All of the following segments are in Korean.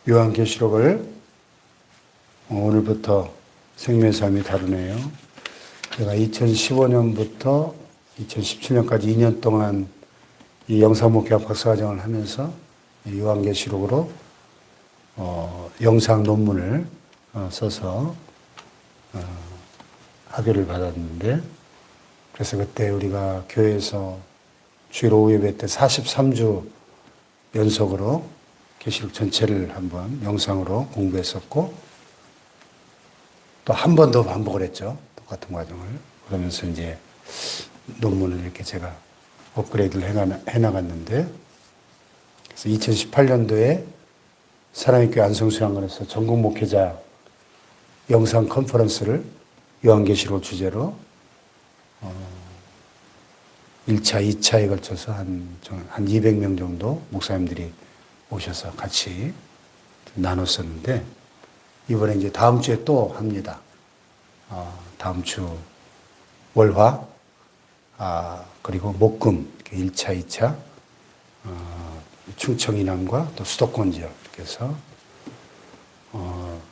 요한계시록을 오늘부터 생명의 삶이 다루네요. 제가 2015년부터 2017년까지 2년 동안 이 영상목회학 박사과정을 하면서 요한계시록으로 영상 논문을 써서 학위를 받았는데, 그래서 그때 우리가 교회에서 주일 오후 예배 때 43주 연속으로 계시록 전체를 한번 영상으로 공부했었고, 또 한 번 더 반복을 했죠. 똑같은 과정을. 그러면서 이제 논문을 이렇게 제가 업그레이드를 해나갔는데, 그래서 2018년도에 사랑의 교회 안성수양관에서 전국 목회자 영상 컨퍼런스를 요한계시록 주제로 1차, 2차에 걸쳐서 한 200명 정도 목사님들이 오셔서 같이 나눴었는데, 이번에 이제 다음 주에 또 합니다. 다음 주 월화, 그리고 목금, 1차, 2차, 충청 이남과 또 수도권 지역, 그래서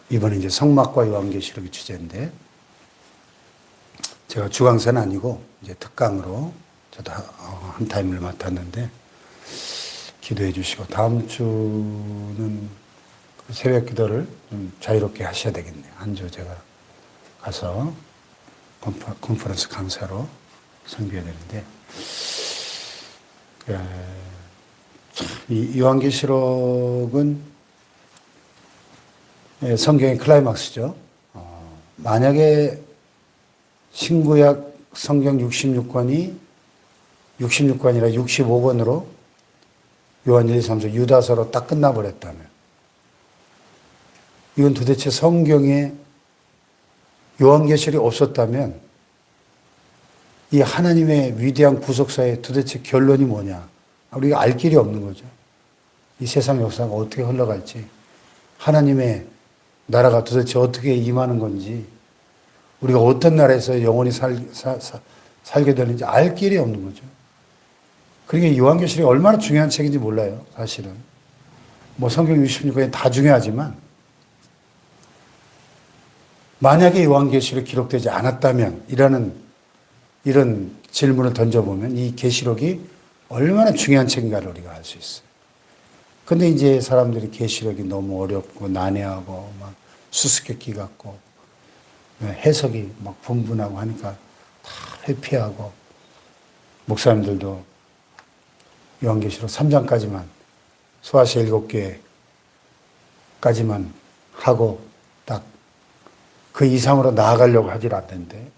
이번에 이제 성막과 요한계시록이 주제인데, 제가 주강사는 아니고 이제 특강으로 저도 한 타임을 맡았는데, 기도해 주시고 다음 주는 새벽 기도를 좀 자유롭게 하셔야 되겠네요. 한 주 제가 가서 컨퍼런스 강사로 섬겨야 되는데, 이 요한계시록은 성경의 클라이막스죠. 만약에 신구약 성경 66권이 66권이라 65권으로 요한 1, 2, 3, 4 유다서로 딱 끝나버렸다면, 이건 도대체 성경에 요한계시록이 없었다면 이 하나님의 위대한 구속사의 도대체 결론이 뭐냐? 우리가 알 길이 없는 거죠. 이 세상 역사가 어떻게 흘러갈지, 하나님의 나라가 도대체 어떻게 임하는 건지, 우리가 어떤 나라에서 영원히 살게 되는지 알 길이 없는 거죠. 그러니까 요한계시록이 얼마나 중요한 책인지 몰라요, 사실은. 뭐 성경 66권이 다 중요하지만, 만약에 요한계시록이 기록되지 않았다면, 이런 질문을 던져보면 이 계시록이 얼마나 중요한 책인가를 우리가 알 수 있어요. 근데 이제 사람들이 계시록이 너무 어렵고 난해하고 막 수수께끼 같고 해석이 막 분분하고 하니까 다 회피하고, 목사님들도 요한계시록 3장까지만, 소아시 7개까지만 하고 딱 그 이상으로 나아가려고 하질 않는데,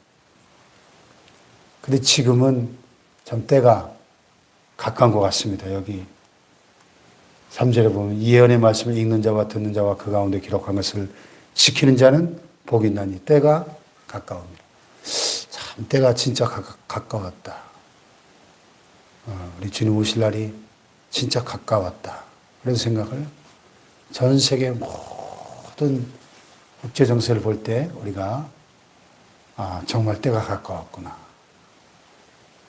근데 지금은 참 때가 가까운 것 같습니다. 여기 3절에 보면 예언의 말씀을 읽는 자와 듣는 자와 그 가운데 기록한 것을 지키는 자는 복이 있나니 때가 가까웁니다. 참 때가 진짜 가까웠다. 우리 주님 오실 날이 진짜 가까웠다. 그런 생각을 전 세계 모든 국제 정세를 볼 때 우리가 정말 때가 가까웠구나,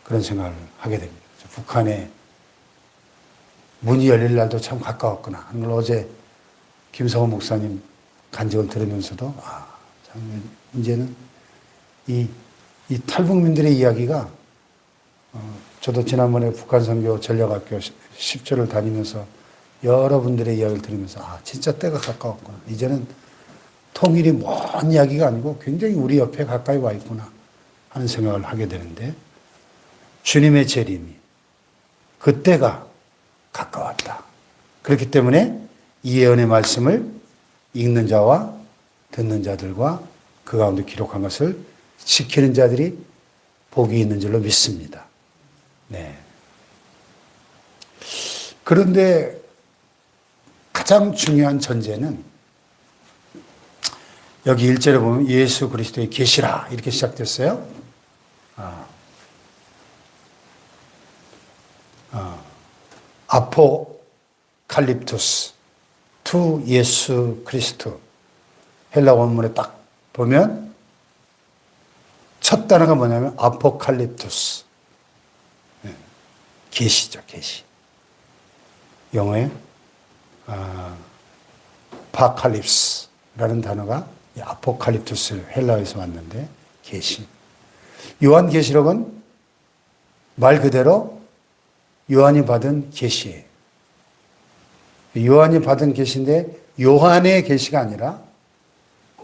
그런 생각을 하게 됩니다. 북한의 문이 열릴 날도 참 가까웠구나 하는 걸 어제 김성호 목사님 간증을 들으면서도 참 이제는 이 탈북민들의 이야기가, 저도 지난번에 북한 선교 전략학교 10조를 다니면서 여러분들의 이야기를 들으면서 진짜 때가 가까웠구나, 이제는 통일이 먼 이야기가 아니고 굉장히 우리 옆에 가까이 와 있구나 하는 생각을 하게 되는데, 주님의 재림이 그때가 가까웠다. 그렇기 때문에 이 예언의 말씀을 읽는 자와 듣는 자들과 그 가운데 기록한 것을 지키는 자들이 복이 있는 줄로 믿습니다. 네. 그런데 가장 중요한 전제는, 여기 1절에 보면 예수 그리스도의 계시라 이렇게 시작됐어요. 아포칼립투스, 투 예수 그리스도. 헬라 원문에 딱 보면 첫 단어가 뭐냐면 아포칼립투스, 계시죠, 계시. 영어에 아파칼립스라는 단어가 아포칼립투스 헬라어에서 왔는데 계시. 요한계시록은 말 그대로 요한이 받은 계시예요. 요한이 받은 계시인데 요한의 계시가 아니라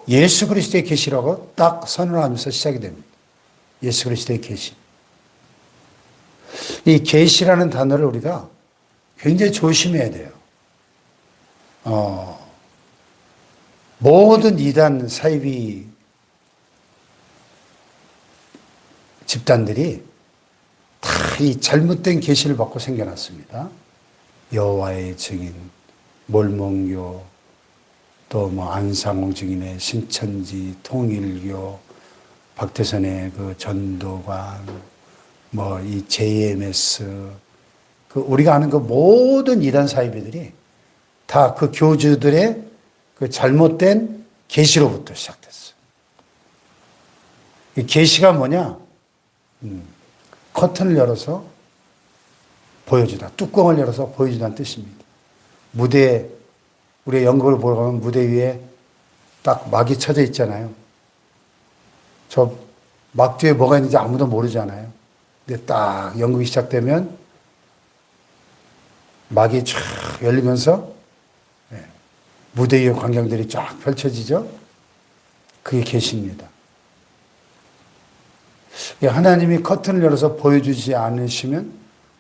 예수 그리스도의 계시라고 딱 선언하면서 시작이 됩니다. 예수 그리스도의 계시. 이 계시라는 단어를 우리가 굉장히 조심해야 돼요. 모든 이단 사이비 집단들이 다 이 잘못된 계시를 받고 생겨났습니다. 여호와의 증인, 몰몬교, 또 뭐 안상홍 증인의 신천지, 통일교, 박태선의 그 전도관, 뭐 이 JMS, 그 우리가 아는 그 모든 이단 사이비들이 다 그 교주들의 그 잘못된 계시로부터 시작됐어요. 이 계시가 뭐냐? 커튼을 열어서 보여주다. 뚜껑을 열어서 보여주다는 뜻입니다. 무대에, 우리의 연극을 보러 가면 무대 위에 딱 막이 쳐져 있잖아요. 저 막 뒤에 뭐가 있는지 아무도 모르잖아요. 근데 딱 연극이 시작되면 막이 쫙 열리면서 무대 위의 광경들이 쫙 펼쳐지죠. 그게 계시입니다. 하나님이 커튼을 열어서 보여주지 않으시면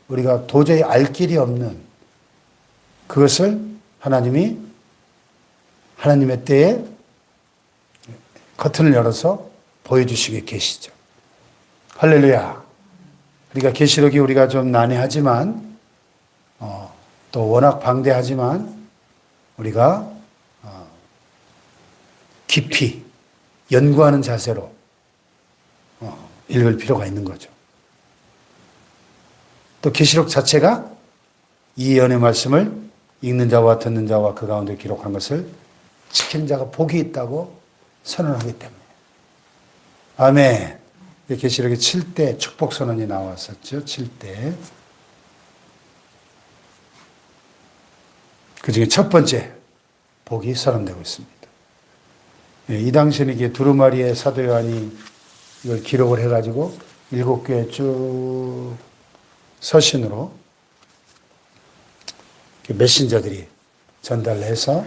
우리가 도저히 알 길이 없는 그것을 하나님이 하나님의 때에 커튼을 열어서 보여주시게 계시죠. 할렐루야. 그러니까 계시록이 우리가 좀 난해하지만 또 워낙 방대하지만 우리가 깊이 연구하는 자세로 읽을 필요가 있는 거죠. 또 계시록 자체가 이 예언의 말씀을 읽는 자와 듣는 자와 그 가운데 기록한 것을 지키는 자가 복이 있다고 선언하기 때문에. 아멘. 계시록에 7대 축복 선언이 나왔었죠. 7대. 그 중에 첫 번째 복이 선언되고 있습니다. 이 당시에는 이게 두루마리의 사도 요한이 이걸 기록을 해가지고 7교회 쭉 서신으로 메신저들이 전달해서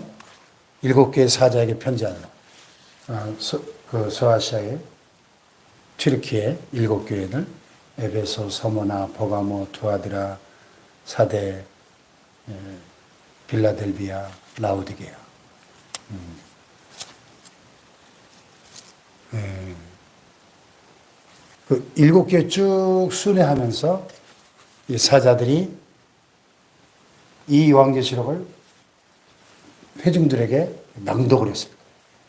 7교회 사자에게 편지하는 그 소아시아의 튀르키예 7교회들 에베소, 서모나, 버가모, 두아드라, 사데, 빌라델비아, 라우디게아. 그 7개 쭉 순회하면서 이 사자들이 이 요한계시록을 회중들에게 낭독을 했어요.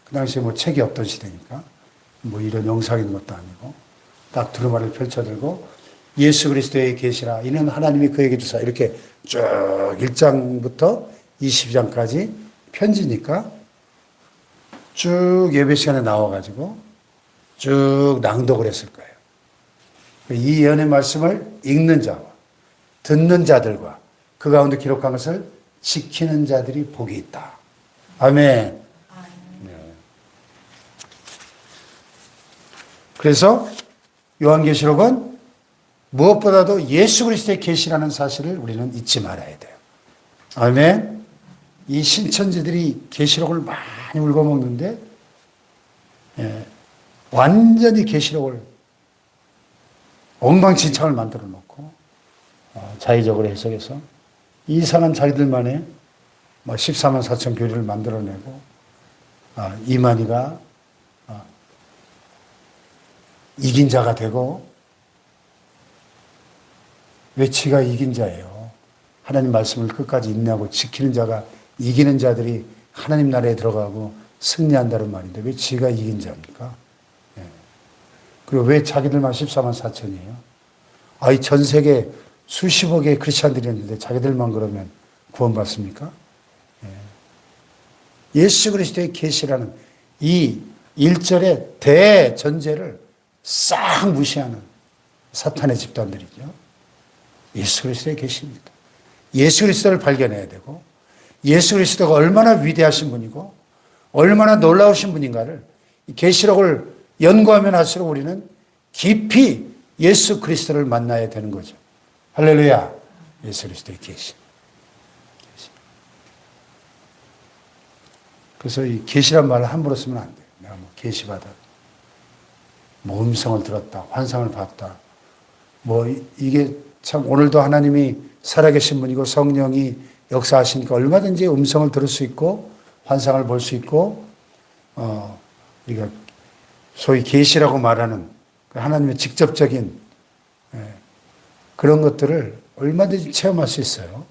그 당시에 뭐 책이 없던 시대니까 뭐 이런 영상 있는 것도 아니고 딱 두루마리를 펼쳐들고 예수 그리스도의 계시라 이는 하나님이 그에게 주사 이렇게 쭉 1장부터 22장까지 편지니까 쭉 예배 시간에 나와가지고 쭉 낭독을 했을 거예요. 이 예언의 말씀을 읽는 자와 듣는 자들과 그 가운데 기록한 것을 지키는 자들이 복이 있다. 아멘. 네. 그래서 요한계시록은 무엇보다도 예수 그리스도의 계시라는 사실을 우리는 잊지 말아야 돼요. 아멘. 이 신천지들이 계시록을 많이 울고먹는데 완전히 계시록을 엉망진창을 만들어 놓고 자의적으로 해석해서 이상한 자기들만의 14만 4천 교리를 만들어내고 이만희가 이긴 자가 되고 왜 지가 이긴 자예요? 하나님 말씀을 끝까지 인내하고 지키는 자가 이기는 자들이 하나님 나라에 들어가고 승리한다는 말인데 왜 지가 이긴 자입니까? 그리고 왜 자기들만 14만 4천이에요? 이 전 세계 수십억의 크리스찬들이 있는데 자기들만 그러면 구원받습니까? 예수 그리스도의 계시라는 이 1절의 대전제를 싹 무시하는 사탄의 집단들이죠. 예수 그리스도의 계시입니다. 예수 그리스도를 발견해야 되고 예수 그리스도가 얼마나 위대하신 분이고 얼마나 놀라우신 분인가를 계시록을 연구하면 할수록 우리는 깊이 예수 그리스도를 만나야 되는 거죠. 할렐루야. 예수 그리스도의 계시. 그래서 이 계시란 말을 함부로 쓰면 안 돼요. 내가 뭐 계시받아, 뭐 음성을 들었다, 환상을 봤다. 뭐 이게 참 오늘도 하나님이 살아계신 분이고 성령이 역사하시니까 얼마든지 음성을 들을 수 있고 환상을 볼 수 있고 우리가 소위 계시라고 말하는 하나님의 직접적인 그런 것들을 얼마든지 체험할 수 있어요.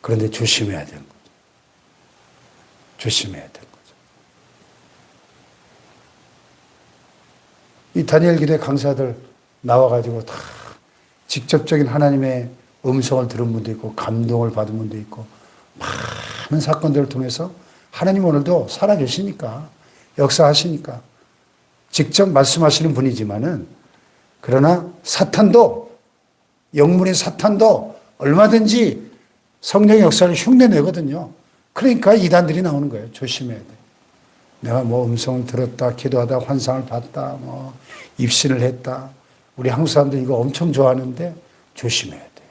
그런데 조심해야 되는 거죠. 조심해야 되는 거죠. 이 다니엘 기도의 강사들 나와가지고 다 직접적인 하나님의 음성을 들은 분도 있고 감동을 받은 분도 있고 많은 사건들을 통해서 하나님 오늘도 살아계시니까 역사하시니까 직접 말씀하시는 분이지만은 그러나 사탄도 영문의 사탄도 얼마든지 성령의 역사를 흉내내거든요. 그러니까 이단들이 나오는 거예요. 조심해야 돼. 내가 뭐 음성을 들었다, 기도하다, 환상을 봤다, 뭐 입신을 했다. 우리 한국 사람들 이거 엄청 좋아하는데 조심해야 돼요.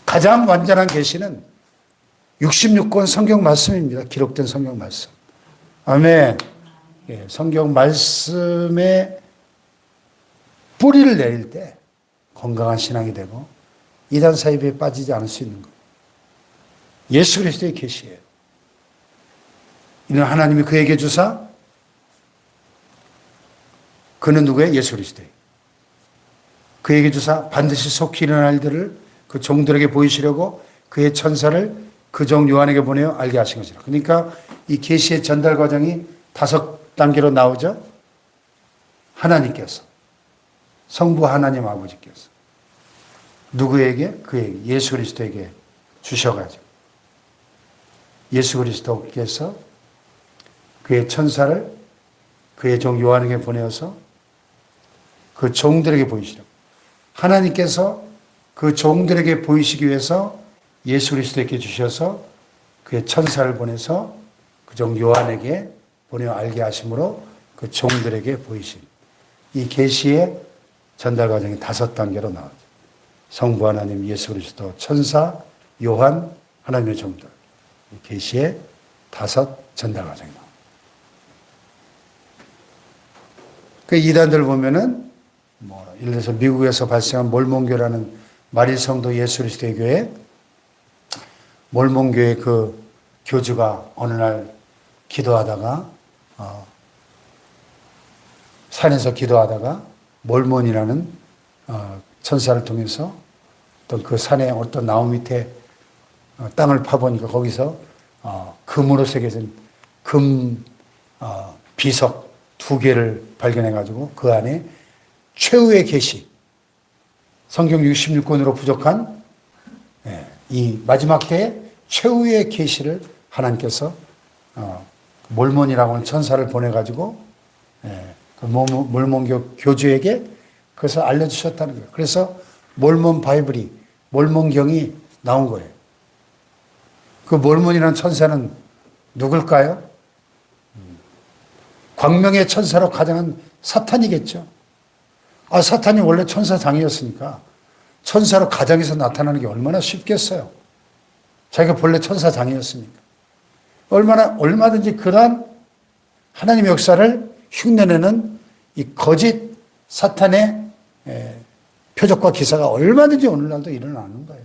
가장 완전한 계시는 66권 성경 말씀입니다. 기록된 성경 말씀. 아멘. 예, 성경 말씀에 뿌리를 내릴 때 건강한 신앙이 되고 이단 사이비에 빠지지 않을 수 있는 거예요. 예수 그리스도의 계시예요. 이는 하나님이 그에게 주사 그는 누구예요? 예수 그리스도예요. 그에게 주사 반드시 속히 일어날 일들을 그 종들에게 보이시려고 그의 천사를 그 종 요한에게 보내어 알게 하신 것이라. 그러니까 이 계시의 전달 과정이 5단계로 나오죠. 하나님께서 성부 하나님 아버지께서 누구에게? 그에게 예수 그리스도에게 주셔가지고 예수 그리스도께서 그의 천사를 그의 종 요한에게 보내어서 그 종들에게 보이시라고. 하나님께서 그 종들에게 보이시기 위해서 예수 그리스도에게 주셔서 그의 천사를 보내서 그 종 요한에게 보내어 알게 하심으로 그 종들에게 보이신 이 계시의 전달 과정이 5단계로 나오죠. 성부 하나님, 예수 그리스도, 천사, 요한, 하나님의 종들. 이 계시의 5 전달 과정이 나옵니다. 그 이단들 보면은 뭐 예를 들어서 미국에서 발생한 몰몬교라는 마릴 성도 예수 그리스도의 교회, 몰몬교의 그 교주가 어느 날 기도하다가 산에서 기도하다가 몰몬이라는 천사를 통해서 어떤 그 산에 어떤 나무 밑에 땅을 파보니까 거기서 금으로 새겨진 금 비석 2개를 발견해가지고 그 안에 최후의 계시, 성경 66권으로 부족한 이 마지막 때의 최후의 계시를 하나님께서 몰몬이라고 하는 천사를 보내가지고 그 몰몬교 교주에게 그것을 알려주셨다는 거예요. 그래서 몰몬 바이블이, 몰몬경이 나온 거예요. 그 몰몬이라는 천사는 누굴까요? 광명의 천사로 가장한 사탄이겠죠. 사탄이 원래 천사장이었으니까 천사로 가장해서 나타나는 게 얼마나 쉽겠어요. 자기가 본래 천사장이었으니까. 얼마든지 그러한 하나님의 역사를 흉내내는 이 거짓 사탄의 표적과 기사가 얼마든지 오늘날도 일어나는 거예요.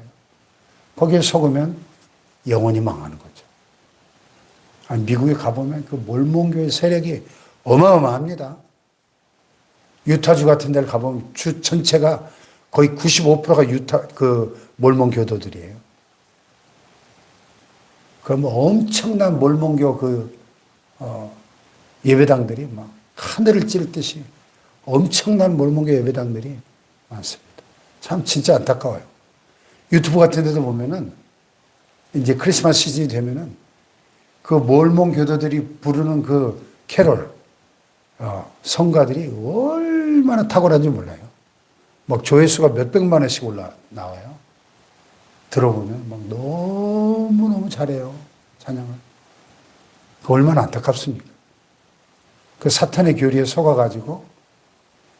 거기에 속으면 영원히 망하는 거죠. 미국에 가보면 그 몰몬교의 세력이 어마어마합니다. 유타주 같은 데를 가보면 주 전체가 거의 95%가 그 몰몬교도들이에요. 그럼 엄청난 몰몬교 예배당들이 막 하늘을 찌르듯이 엄청난 몰몬교 예배당들이 많습니다. 참 진짜 안타까워요. 유튜브 같은 데도 보면은 이제 크리스마스 시즌이 되면은 그 몰몬 교도들이 부르는 그 캐롤, 성가들이 얼마나 탁월한지 몰라요. 막 조회수가 몇백만 원씩 나와요. 들어보면 막 너무너무 잘해요. 찬양을. 그 얼마나 안타깝습니까? 그 사탄의 교리에 속아가지고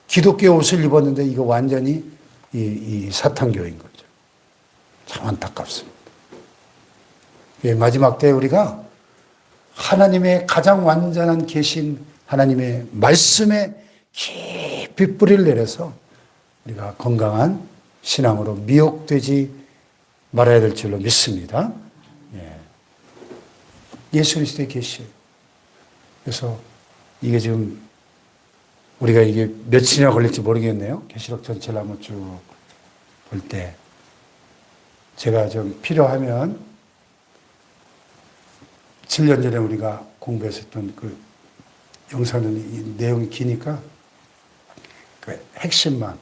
기독교 옷을 입었는데 이거 완전히 이 사탄교인 거죠. 참 안타깝습니다. 마지막 때에 우리가 하나님의 가장 완전한 계신 하나님의 말씀에 깊이 뿌리를 내려서 우리가 건강한 신앙으로 미혹되지 말아야 될 줄로 믿습니다. 예수 그리스도의 계시예요. 그래서 이게 지금 우리가 이게 며칠이나 걸릴지 모르겠네요. 계시록 전체를 한번 쭉 볼 때 제가 좀 필요하면 7년 전에 우리가 공부했었던 그 영상은 이 내용이 기니까 그 핵심만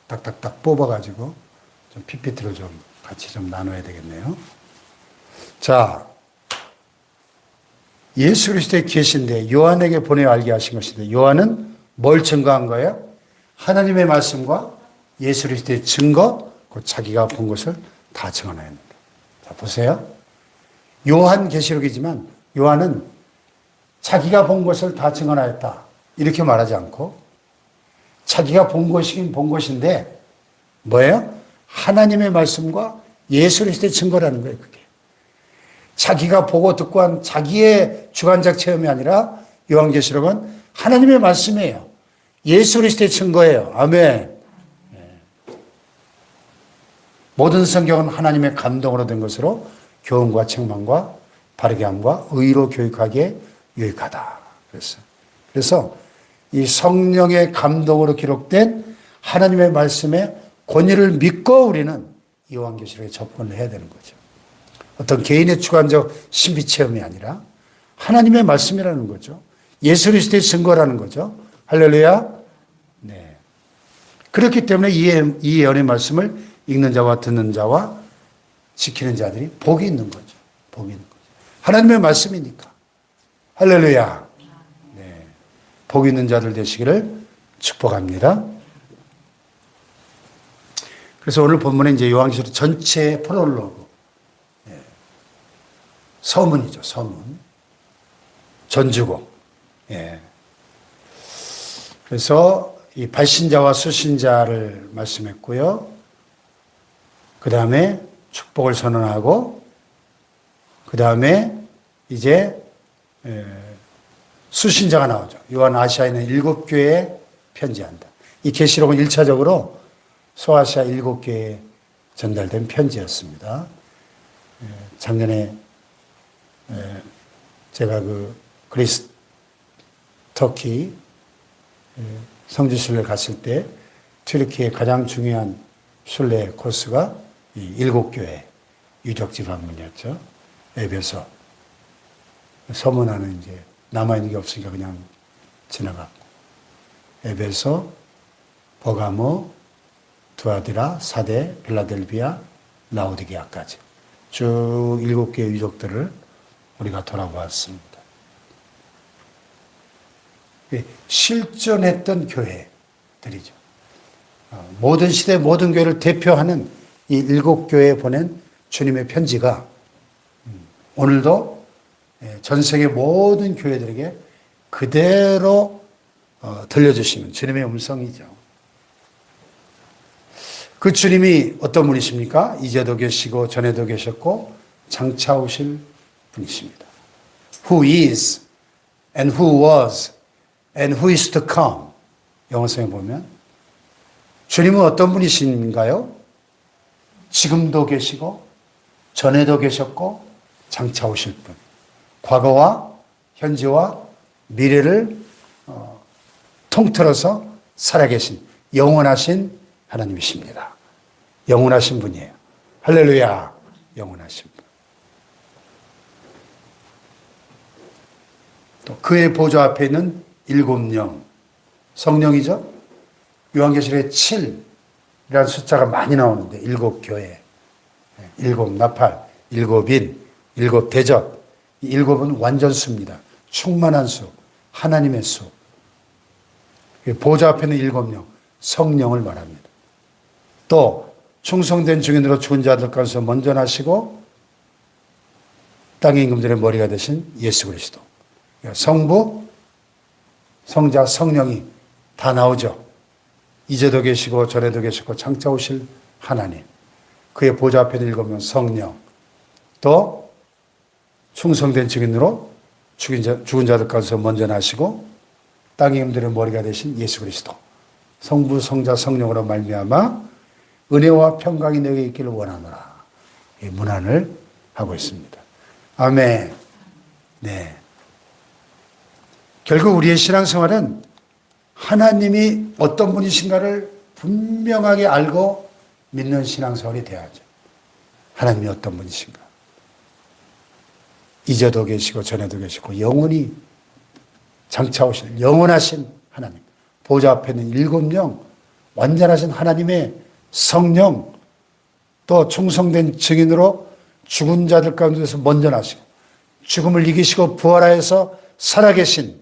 딱딱딱 뽑아가지고 좀 PPT로 좀 같이 좀 나눠야 되겠네요. 자, 예수 그리스도의 계신데 요한에게 보내어 알게 하신 것인데 요한은 뭘 증거한 거예요? 하나님의 말씀과 예수 그리스도의 증거, 그 자기가 본 것을 다 증언했는데. 자, 보세요. 요한 계시록이지만 요한은 자기가 본 것을 다 증언하였다. 이렇게 말하지 않고 자기가 본 것이긴 본 것인데 뭐예요? 하나님의 말씀과 예수 그리스도의 증거라는 거예요. 그게. 자기가 보고 듣고 한 자기의 주관적 체험이 아니라 요한계시록은 하나님의 말씀이에요. 예수 그리스도의 증거예요. 아멘. 모든 성경은 하나님의 감동으로 된 것으로 교훈과 책망과 바르게 함과 의로 교육하기에 유익하다. 그래서 이 성령의 감동으로 기록된 하나님의 말씀의 권위를 믿고 우리는 요한계시록에 접근을 해야 되는 거죠. 어떤 개인의 주관적 신비 체험이 아니라 하나님의 말씀이라는 거죠. 예수 그리스도의 증거라는 거죠. 할렐루야. 네. 그렇기 때문에 이 예언의 말씀을 읽는 자와 듣는 자와 지키는 자들이 복이 있는 거죠. 복이 있는 거죠. 하나님의 말씀이니까. 할렐루야. 네. 복 있는 자들 되시기를 축복합니다. 그래서 오늘 본문에 이제 요한계시록 전체의 프롤로그. 네. 서문이죠. 서문. 전주곡. 예. 그래서 이 발신자와 수신자를 말씀했고요. 그 다음에 축복을 선언하고, 그 다음에 이제 수신자가 나오죠. 요한 아시아에 있는 7교회에 편지한다. 이 계시록은 1차적으로 소아시아 7교회에 전달된 편지였습니다. 작년에 제가 그 그리스 터키 성지순례 갔을 때 튀르키의 가장 중요한 순례 코스가 이 7교회 유적지 방문이었죠. 에베소. 서문화는 이제 남아있는 게 없으니까 그냥 지나갔고. 에베소, 버가모, 두아디라, 사데, 빌라델비아, 라오디게아까지 쭉 7개의 유적들을 우리가 돌아보았습니다. 실존했던 교회들이죠. 모든 시대 모든 교회를 대표하는 이 7교회에 보낸 주님의 편지가 오늘도 전 세계 모든 교회들에게 그대로 들려주시는 주님의 음성이죠. 그 주님이 어떤 분이십니까? 이제도 계시고 전에도 계셨고 장차 오실 분이십니다. Who is and who was and who is to come. 영어성에 보면 주님은 어떤 분이신가요? 지금도 계시고 전에도 계셨고 장차 오실 분. 과거와 현재와 미래를 통틀어서 살아계신 영원하신 하나님이십니다. 영원하신 분이에요. 할렐루야. 영원하신 분. 또 그의 보좌 앞에 있는 7영. 성령이죠. 요한계시록에 7이라는 숫자가 많이 나오는데 7교회, 7나팔, 7인, 7대접. 이 7은 완전수입니다. 충만한 수, 하나님의 수. 보좌 앞에 있는 7영, 성령을 말합니다. 또 충성된 증인으로 죽은 자들 가운데서 먼저 나시고 땅의 임금들의 머리가 되신 예수 그리스도. 성부, 성자, 성령이 다 나오죠. 이제도 계시고 전에도 계시고 장차 오실 하나님. 그의 보좌 앞에 일곱명 성령. 또 충성된 증인으로 죽은 자들 가운데서 먼저 나시고 땅의 임금들의 머리가 되신 예수 그리스도. 성부, 성자, 성령으로 말미암아 은혜와 평강이 내게 있기를 원하노라. 이 문안을 하고 있습니다. 아멘. 네. 결국 우리의 신앙생활은 하나님이 어떤 분이신가를 분명하게 알고 믿는 신앙생활이 돼야죠. 하나님이 어떤 분이신가. 이제도 계시고 전에도 계시고 영원히 장차 오실 영원하신 하나님. 보좌 앞에 있는 일곱명 완전하신 하나님의 성령, 또 충성된 증인으로 죽은 자들 가운데서 먼저 나시고 죽음을 이기시고 부활하여서 살아계신,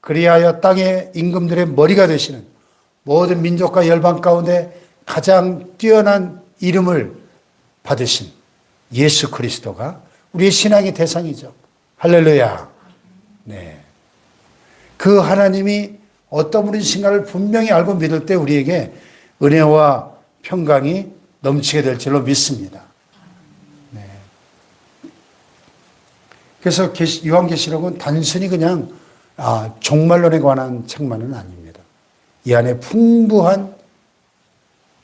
그리하여 땅의 임금들의 머리가 되시는, 모든 민족과 열방 가운데 가장 뛰어난 이름을 받으신 예수 그리스도가 우리의 신앙의 대상이죠. 할렐루야. 네. 그 하나님이 어떤 분이신가를 분명히 알고 믿을 때 우리에게 은혜와 평강이 넘치게 될 줄로 믿습니다. 네. 그래서 요한계시록은 단순히 그냥 종말론에 관한 책만은 아닙니다. 이 안에 풍부한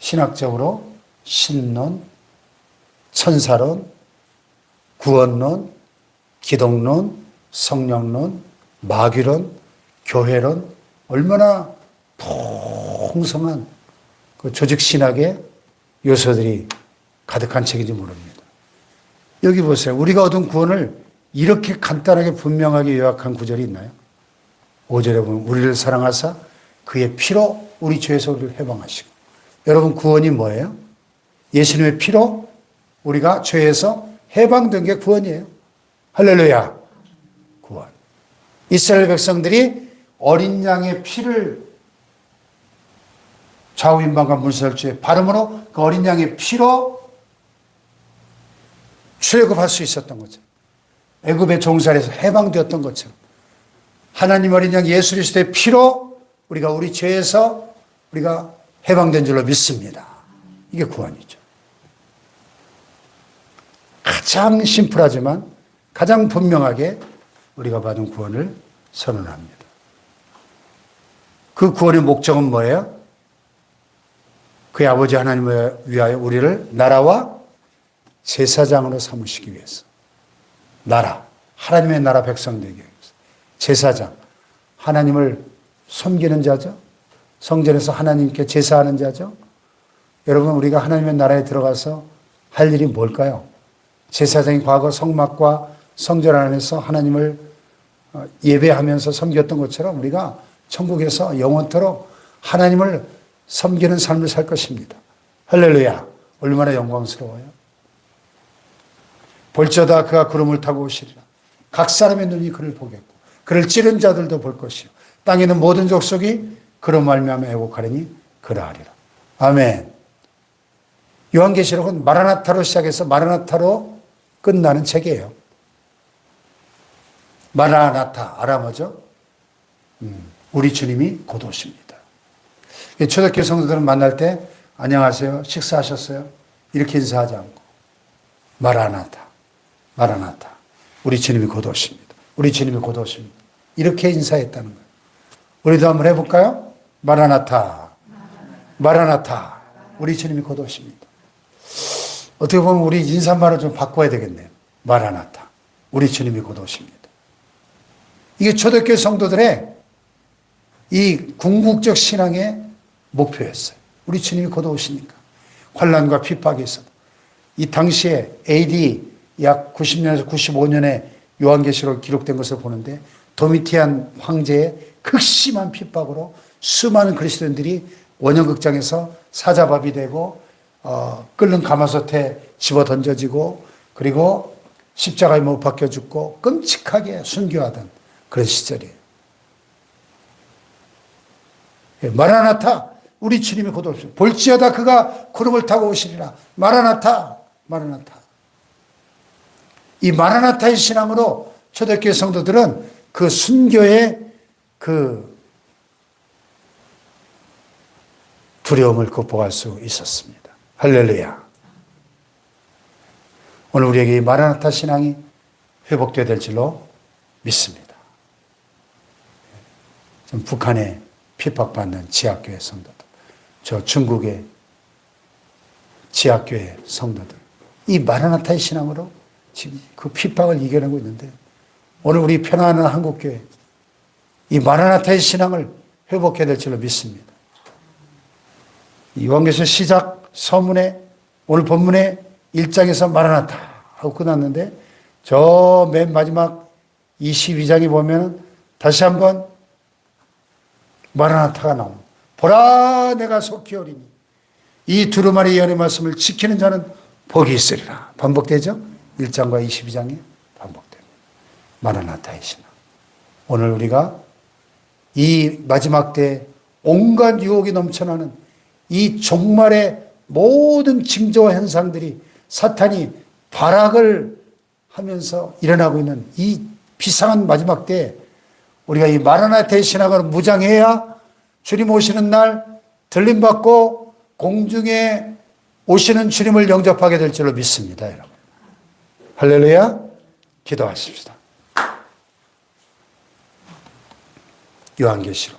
신학적으로 신론, 천사론, 구원론, 기독론, 성령론, 마귀론, 교회론, 얼마나 풍성한 그 조직신학의 요소들이 가득한 책인지 모릅니다. 여기 보세요. 우리가 얻은 구원을 이렇게 간단하게 분명하게 요약한 구절이 있나요? 5절에 보면 우리를 사랑하사 그의 피로 우리 죄에서 우리를 해방하시고. 여러분 구원이 뭐예요? 예수님의 피로 우리가 죄에서 해방된 게 구원이에요. 할렐루야. 구원. 이스라엘 백성들이 어린 양의 피를 좌우임방과 문설주의 발음으로 그 어린 양의 피로 출애굽할 수 있었던 거죠. 애굽의 종살에서 해방되었던 것처럼 하나님 어린 양 예수 그리스도의 피로 우리가 우리 죄에서 우리가 해방된 줄로 믿습니다. 이게 구원이죠. 가장 심플하지만 가장 분명하게 우리가 받은 구원을 선언합니다. 그 구원의 목적은 뭐예요? 그의 아버지 하나님을 위하여 우리를 나라와 제사장으로 삼으시기 위해서. 나라, 하나님의 나라 백성 되기 위해서. 제사장, 하나님을 섬기는 자죠. 성전에서 하나님께 제사하는 자죠. 여러분 우리가 하나님의 나라에 들어가서 할 일이 뭘까요? 제사장이 과거 성막과 성전 안에서 하나님을 예배하면서 섬겼던 것처럼 우리가 천국에서 영원토록 하나님을 섬기는 삶을 살 것입니다. 할렐루야. 얼마나 영광스러워요. 볼저다 그가 구름을 타고 오시리라. 각 사람의 눈이 그를 보겠고 그를 찌른 자들도 볼 것이요 땅에 있는 모든 족속이 그로 말미암아 애곡하리니 그러하리라. 아멘. 요한계시록은 마라나타로 시작해서 마라나타로 끝나는 책이에요. 마라나타 아람어죠. 우리 주님이 곧 오십니다. 초대교회 성도들은 만날 때 안녕하세요, 식사하셨어요? 이렇게 인사하지 않고 마라나타, 마라나타, 우리 주님이 곧 오십니다. 우리 주님이 곧 오십니다. 이렇게 인사했다는 거예요. 우리도 한번 해볼까요? 마라나타, 마라나타, 우리 주님이 곧 오십니다. 어떻게 보면 우리 인사말을 좀 바꿔야 되겠네요. 마라나타, 우리 주님이 곧 오십니다. 이게 초대교회 성도들의 이 궁극적 신앙의 목표였어요. 우리 주님이 곧 오시니까. 환난과 핍박이 있어도. 이 당시에 AD 약 90년에서 95년에 요한계시록 기록된 것을 보는데 도미티안 황제의 극심한 핍박으로 수많은 그리스도인들이 원형극장에서 사자밥이 되고 끓는 가마솥에 집어 던져지고 그리고 십자가에 못 박혀 죽고 끔찍하게 순교하던 그런 시절이에요. 마라나타, 우리 주님이 곧 오십니다. 볼지어다 그가 구름을 타고 오시리라. 마라나타, 마라나타. 이 마라나타의 신앙으로 초대교회 성도들은 그 순교의 그 두려움을 극복할 수 있었습니다. 할렐루야. 오늘 우리에게 이 마라나타 신앙이 회복되어야 될 줄로 믿습니다. 지금 북한에 핍박받는 지하교회 성도들, 저 중국의 지하교회 성도들, 이 마라나타의 신앙으로 지금 그 핍박을 이겨내고 있는데, 오늘 우리 편안한 한국교회, 이 마라나타의 신앙을 회복해야 될 줄로 믿습니다. 요한계시록 시작 서문에, 오늘 본문에 1장에서 마라나타 하고 끝났는데, 저 맨 마지막 22장에 보면 다시 한번 마라나타가 나옵니다. 보라 내가 속히 오리니 이 두루마리 예언의 말씀을 지키는 자는 복이 있으리라. 반복되죠? 1장과 22장에 반복됩니다. 마라나타의 신앙. 오늘 우리가 이 마지막 때 온갖 유혹이 넘쳐나는 이 종말의 모든 징조와 현상들이 사탄이 발악을 하면서 일어나고 있는 이 비상한 마지막 때에 우리가 이 마라나타의 신앙을 무장해야 주님 오시는 날 들림받고 공중에 오시는 주님을 영접하게 될 줄로 믿습니다, 여러분. 할렐루야. 기도하십시다. 요한계시록